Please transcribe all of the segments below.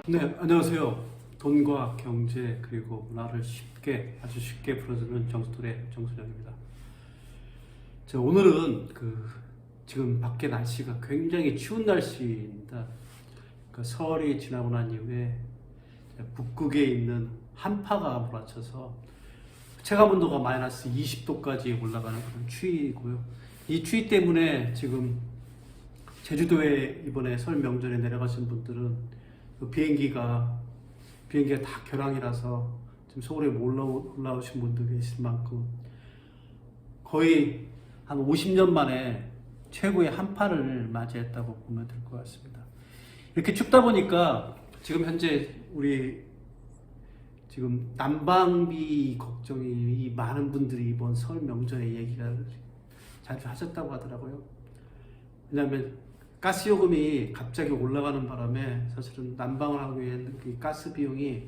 네, 안녕하세요. 돈과 경제 그리고 문화를 아주 쉽게 풀어주는 정수돌의 정수영입니다. 오늘은 지금 밖에 날씨가 굉장히 추운 날씨입니다. 설이 지나고 난 이후에 북극에 있는 한파가 몰아쳐서 체감 온도가 마이너스 20도까지 올라가는 그런 추위이고요. 이 추위 때문에 지금 제주도에 이번에 설 명절에 내려가신 분들은 비행기가 다 결항이라서 지금 서울에 올라오신 분들 계실 만큼 거의 한 50년 만에 최고의 한파를 맞이했다고 보면 될 것 같습니다. 이렇게 춥다 보니까 지금 현재 우리 지금 난방비 걱정이 많은 분들이 이번 설 명절에 얘기가 자주 하셨다고 하더라고요. 왜냐하면 가스 요금이 갑자기 올라가는 바람에 사실은 난방을 하기 위한 가스 비용이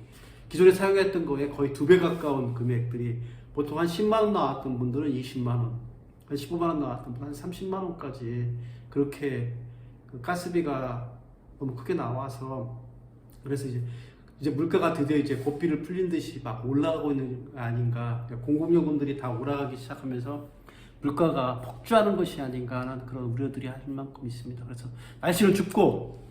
기존에 사용했던 거에 거의 2배 가까운 금액들이 보통 한 10만 원 나왔던 분들은 20만 원, 한 15만 원 나왔던 분은 한 30만 원까지 그렇게 가스비가 너무 크게 나와서 그래서 이제 물가가 드디어 이제 고삐를 풀린 듯이 막 올라가고 있는 거 아닌가. 공공요금들이 다 올라가기 시작하면서 물가가 폭주하는 것이 아닌가 하는 그런 우려들이 할 만큼 있습니다. 그래서 날씨는 춥고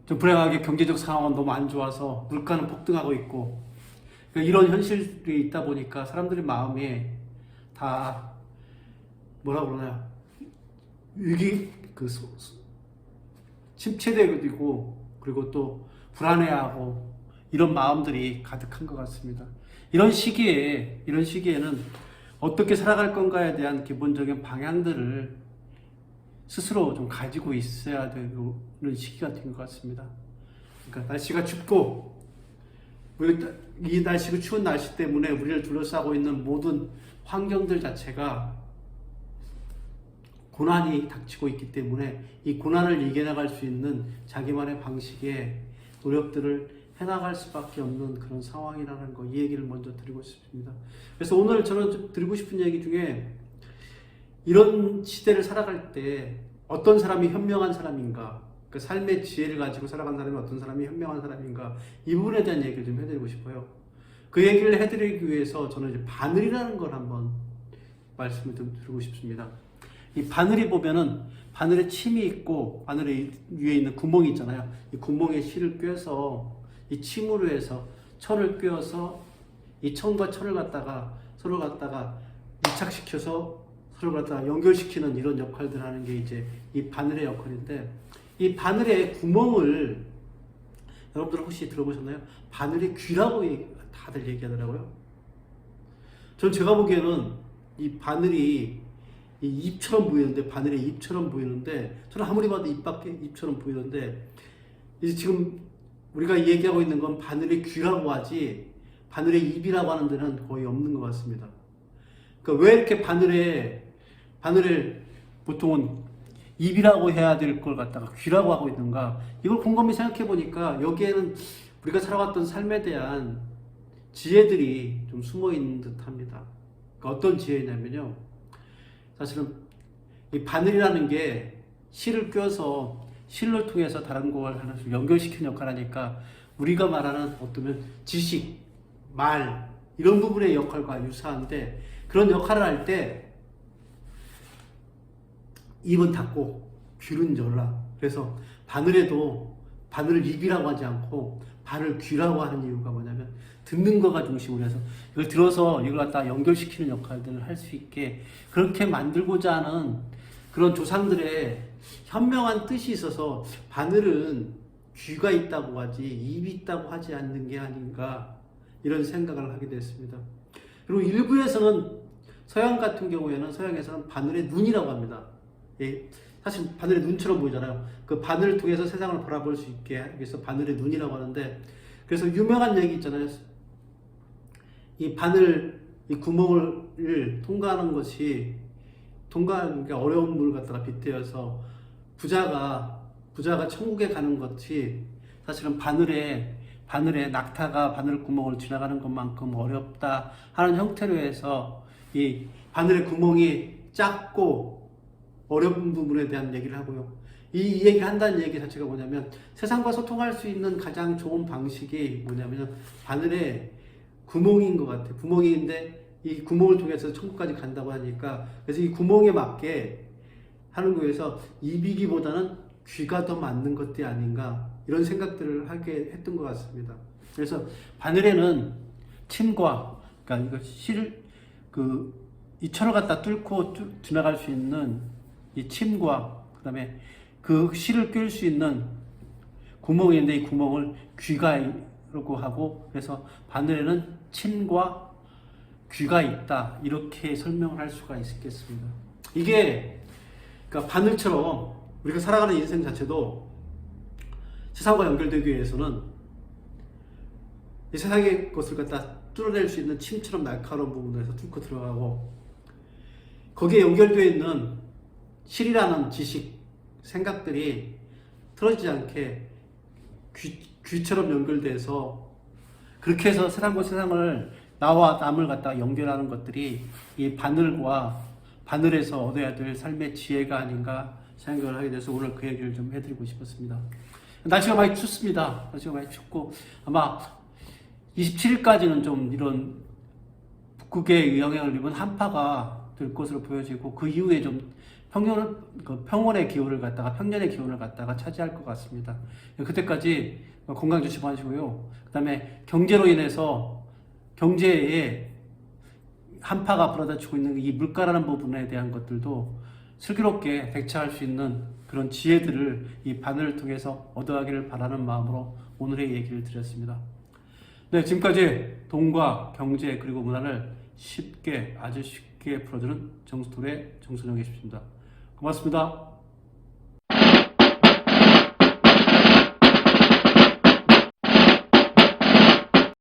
좀 불행하게 경제적 상황은 너무 안 좋아서 물가는 폭등하고 있고 이런 현실이 있다 보니까 사람들의 마음이 다 뭐라 그러나요? 침체되고 그리고 또 불안해하고 이런 마음들이 가득한 것 같습니다. 이런 시기에는 어떻게 살아갈 건가에 대한 기본적인 방향들을 스스로 좀 가지고 있어야 되는 시기가 된 것 같습니다. 그러니까 날씨가 춥고 이 날씨가 추운 날씨 때문에 우리를 둘러싸고 있는 모든 환경들 자체가 고난이 닥치고 있기 때문에 이 고난을 이겨나갈 수 있는 자기만의 방식의 노력들을 해나갈 수밖에 없는 그런 상황이라는 거, 이 얘기를 먼저 드리고 싶습니다. 그래서 오늘 저는 좀 드리고 싶은 얘기 중에 이런 시대를 살아갈 때 어떤 사람이 현명한 사람인가, 그 삶의 지혜를 가지고 살아간 사람이 어떤 사람이 현명한 사람인가, 이 부분에 대한 얘기를 좀 해드리고 싶어요. 그 얘기를 해드리기 위해서 저는 이제 바늘이라는 걸 한번 말씀을 좀 드리고 싶습니다. 이 바늘이 보면은 바늘에 침이 있고 바늘에 위에 있는 구멍이 있잖아요. 이 구멍에 실을 꿰서 이 침으로 해서 천을 꿰어서 이 천과 천을 서로 갖다가 밀착시켜서 서로 갖다가 연결시키는 이런 역할들을 하는 게 이제 이 바늘의 역할인데, 이 바늘의 구멍을 여러분들 혹시 들어보셨나요? 바늘의 귀라고 다들 얘기하더라고요. 제가 보기에는 이 바늘이 이 입처럼 보이는데, 바늘의 입처럼 보이는데, 저는 아무리 봐도 입처럼 보이는데, 이제 지금 우리가 얘기하고 있는 건 바늘의 귀라고 하지 바늘의 입이라고 하는 데는 거의 없는 것 같습니다. 그러니까 왜 이렇게 바늘을 보통은 입이라고 해야 될 걸 갖다가 귀라고 하고 있는가, 이걸 곰곰이 생각해 보니까 여기에는 우리가 살아왔던 삶에 대한 지혜들이 좀 숨어 있는 듯 합니다. 그러니까 어떤 지혜냐면요, 사실은 이 바늘이라는 게 실을 꿰어서 실을 통해서 다른 걸 하나씩 연결시키는 역할을 하니까 우리가 말하는 어쩌면 지식, 말 이런 부분의 역할과 유사한데, 그런 역할을 할 때 입은 닫고 귀는 열라. 그래서 바늘에도 바늘을 입이라고 하지 않고 바늘 귀라고 하는 이유가 뭐냐면 듣는 거가 중심으로 해서 이걸 들어서 이걸 갖다 연결시키는 역할들을 할 수 있게 그렇게 만들고자 하는 그런 조상들의 현명한 뜻이 있어서 바늘은 귀가 있다고 하지 입이 있다고 하지 않는 게 아닌가, 이런 생각을 하게 됐습니다. 그리고 일부에서는 서양에서는 바늘의 눈이라고 합니다. 예, 사실 바늘의 눈처럼 보이잖아요. 그 바늘을 통해서 세상을 바라볼 수 있게 하기 위해서 바늘의 눈이라고 하는데, 그래서 유명한 얘기 있잖아요. 이 바늘, 이 구멍을 통과하는 게 어려운 물을 갖다가 빗대어서 부자가 천국에 가는 것이 사실은 바늘에 낙타가 바늘 구멍을 지나가는 것만큼 어렵다 하는 형태로 해서 이 바늘의 구멍이 작고 어려운 부분에 대한 얘기를 하고요. 이 얘기 한다는 얘기 자체가 뭐냐면 세상과 소통할 수 있는 가장 좋은 방식이 뭐냐면 바늘에 구멍인 것 같아요. 구멍인데 이 구멍을 통해서 천국까지 간다고 하니까 그래서 이 구멍에 맞게 하는 거에서 입이기보다는 귀가 더 맞는 것들이 아닌가 이런 생각들을 하게 했던 것 같습니다. 그래서 바늘에는 침과 그러니까 이 철을 갖다 뚫고 지나갈 수 있는 이 침과 그다음에 그 실을 꿰을 수 있는 구멍이 있는데 이 구멍을 귀가라고 하고 그래서 바늘에는 침과 귀가 있다 이렇게 설명을 할 수가 있겠습니다. 이게 그러니까 바늘처럼 우리가 살아가는 인생 자체도 세상과 연결되기 위해서는 이 세상의 것을 갖다 뚫어낼 수 있는 침처럼 날카로운 부분에서 뚫고 들어가고 거기에 연결되어 있는 실이라는 지식, 생각들이 틀어지지 않게 귀처럼 연결돼서 그렇게 해서 세상과 세상을 나와 남을 갖다가 연결하는 것들이 이 바늘에서 얻어야 될 삶의 지혜가 아닌가 생각을 하게 돼서 오늘 그 얘기를 좀 해드리고 싶었습니다. 날씨가 많이 춥습니다. 날씨가 많이 춥고 아마 27일까지는 좀 이런 북극의 영향을 입은 한파가 될 것으로 보여지고 그 이후에 좀 평년의 기온을 갖다가 차지할 것 같습니다. 그때까지 건강 조심하시고요. 그 다음에 경제로 인해서 경제에 한파가 불어닥치고 있는 이 물가라는 부분에 대한 것들도 슬기롭게 대처할 수 있는 그런 지혜들을 이 바늘을 통해서 얻어가기를 바라는 마음으로 오늘의 얘기를 드렸습니다. 네, 지금까지 돈과 경제 그리고 문화를 아주 쉽게 풀어주는 정수돌의 정선영이었습니다. 고맙습니다.